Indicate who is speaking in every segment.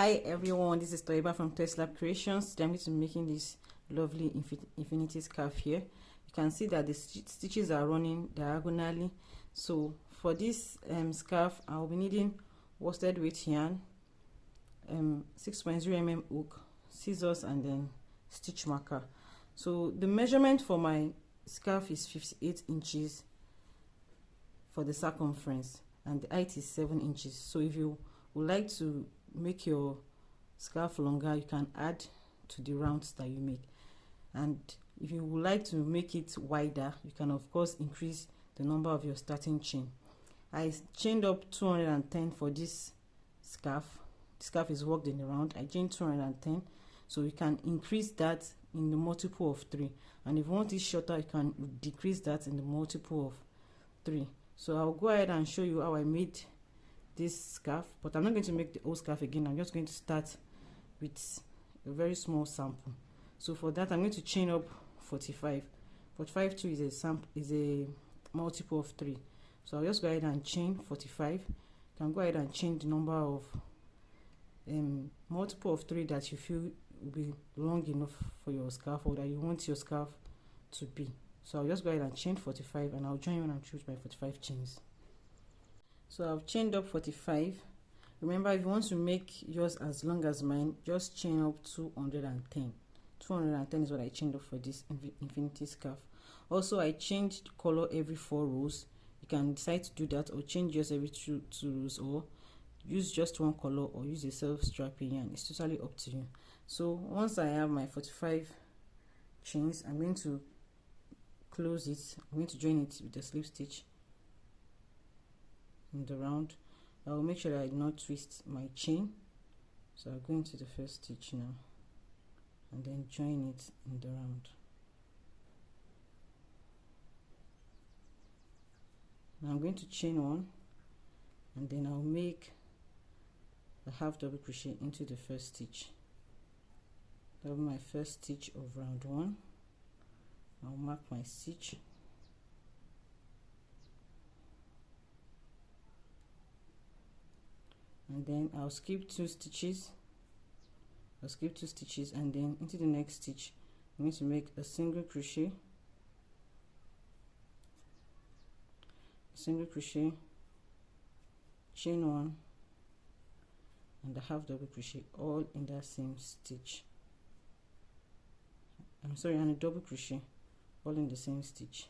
Speaker 1: Hi everyone, this is Toiba from Tesla Creations. Today I'm going to be making this lovely infinity scarf here. You can see that the stitches are running diagonally. So for this scarf, I'll be needing worsted weight yarn, 6.0 mm hook, scissors, and then stitch marker. So the measurement for my scarf is 58 inches for the circumference, and the height is 7 inches. So if you would like to make your scarf longer, you can add to the rounds that you make, and if you would like to make it wider, you can of course increase the number of your starting chain. I chained up 210 for this scarf. The scarf is worked in a round. I chained 210, so you can increase that in the multiple of 3, and if you want it shorter, you can decrease that in the multiple of 3. So I'll go ahead and show you how I made this scarf, but I'm not going to make the whole scarf again. I'm just going to start with a very small sample. So for that, I'm going to chain up 45. 45 too is a multiple of 3. So I'll just go ahead and chain 45. You can go ahead and chain the number of multiple of 3 that you feel will be long enough for your scarf, or that you want your scarf to be. So I'll just go ahead and chain 45, and I'll join when I'm through my 45 chains. So I've chained up 45. Remember, if you want to make yours as long as mine, just chain up 210. 210 is what I chained up for this infinity scarf. Also, I changed color every 4 rows. You can decide to do that, or change yours every two rows, or use just one color, or use a self-strapping yarn. It's totally up to you. So once I have my 45 chains, I'm going to close it. I'm going to join it with a slip stitch in the round. I will make sure that I do not twist my chain. So I'll go into the first stitch now, and then join it in the round. Now I'm going to chain 1, and then I'll make a half double crochet into the first stitch. That will be my first stitch of round 1. I'll mark my stitch, and then I'll skip 2 stitches. And then into the next stitch, I'm going to make a single crochet, chain 1, and a half double crochet, all in that same stitch. And a double crochet, all in the same stitch.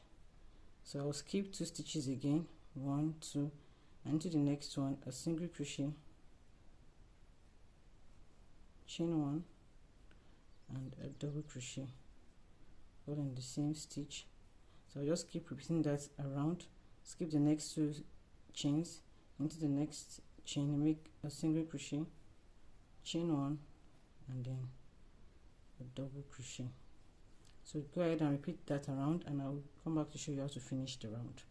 Speaker 1: So I'll skip 2 stitches again, 1, 2, and into the next one, a single crochet, chain 1, and a double crochet, all in the same stitch. So I'll just keep repeating that around. Skip the next 2 chains, into the next chain, make a single crochet, chain 1, and then a double crochet. So go ahead and repeat that around, and I'll come back to show you how to finish the round.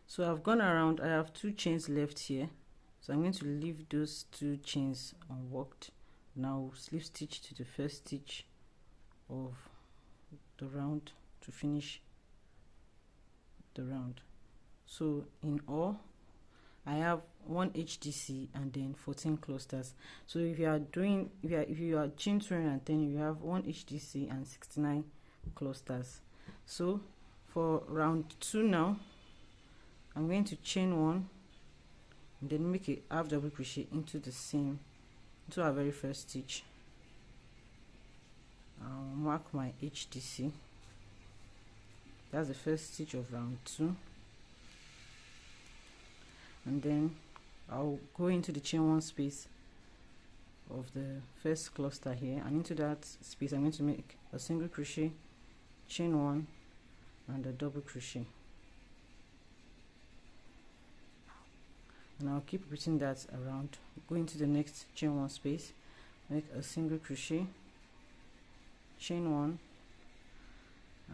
Speaker 1: So I've gone around. I have 2 chains left here, so I'm going to leave those 2 chains unworked. Now slip stitch to the first stitch of the round to finish the round. So in all, I have 1 HDC and then 14 clusters. So if you are chain 210, you have 1 HDC and 69 clusters. So for round 2 now, I'm going to chain 1 and then make a half double crochet into our very first stitch. I'll mark my HDC. That's the first stitch of round 2, and then I'll go into the chain 1 space of the first cluster here, and into that space I'm going to make a single crochet, chain 1, and a double crochet, and I'll keep repeating that around. Go into the next chain 1 space, make a single crochet, chain 1,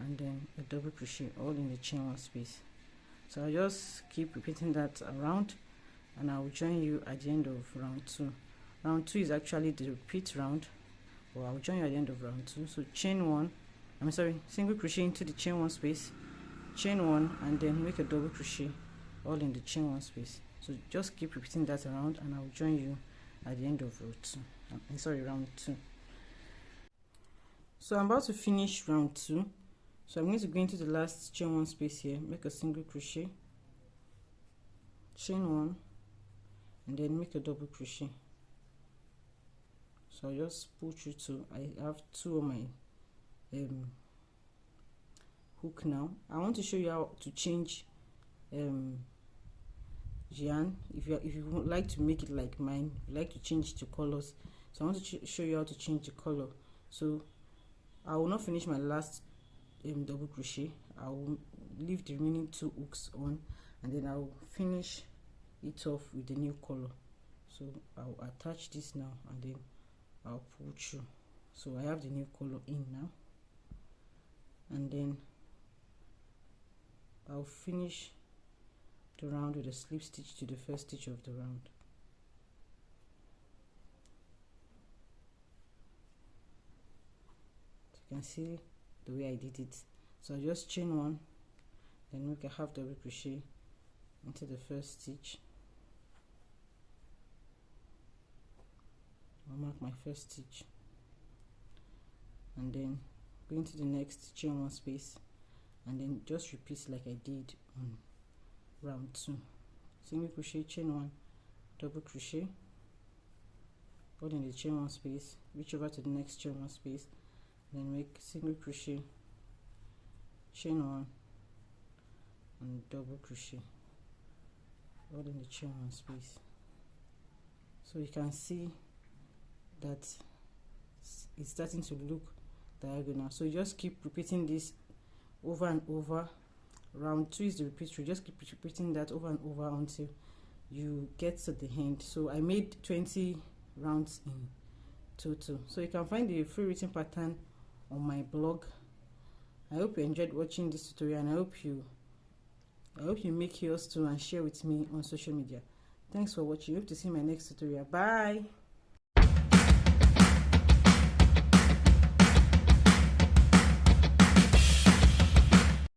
Speaker 1: and then a double crochet, all in the chain 1 space. So I'll just keep repeating that around, and I'll join you at the end of round 2. Round 2 is actually the repeat round, but I'll join you at the end of round 2. So single crochet into the chain 1 space, chain 1, and then make a double crochet, all in the chain 1 space. So just keep repeating that around, and I'll join you at the end of row 2. Sorry, round 2. So I'm about to finish round 2. So I'm going to go into the last chain 1 space here, make a single crochet, chain 1, and then make a double crochet. So I'll just pull through 2. I have 2 on my hook now. I want to show you how to change yarn. If you would like to make it like mine, you like to change the colors. So I want to show you how to change the color. So I will not finish my last double crochet. I will leave the remaining 2 hooks on, and then I will finish it off with the new color. So I'll attach this now, and then I'll pull through. So I have the new color in now, and then I'll finish the round with a slip stitch to the first stitch of the round. So you can see the way I did it. So I just chain 1, then make a half double crochet into the first stitch. I'll mark my first stitch, and then go into the next, chain 1 space, and then just repeat like I did on round 2. Single crochet, chain 1, double crochet, hold in the chain 1 space, reach over to the next chain 1 space, then make single crochet, chain 1, and double crochet, hold in the chain 1 space. So you can see that it's starting to look diagonal. So you just keep repeating this over and over. Round 2 is the repeat through. Just keep repeating that over and over until you get to the end. So I made 20 rounds in total. So you can find the free written pattern on my blog. I hope you enjoyed watching this tutorial, and I hope you make yours too and share with me on social media. Thanks for watching. Hope to see my next tutorial. Bye.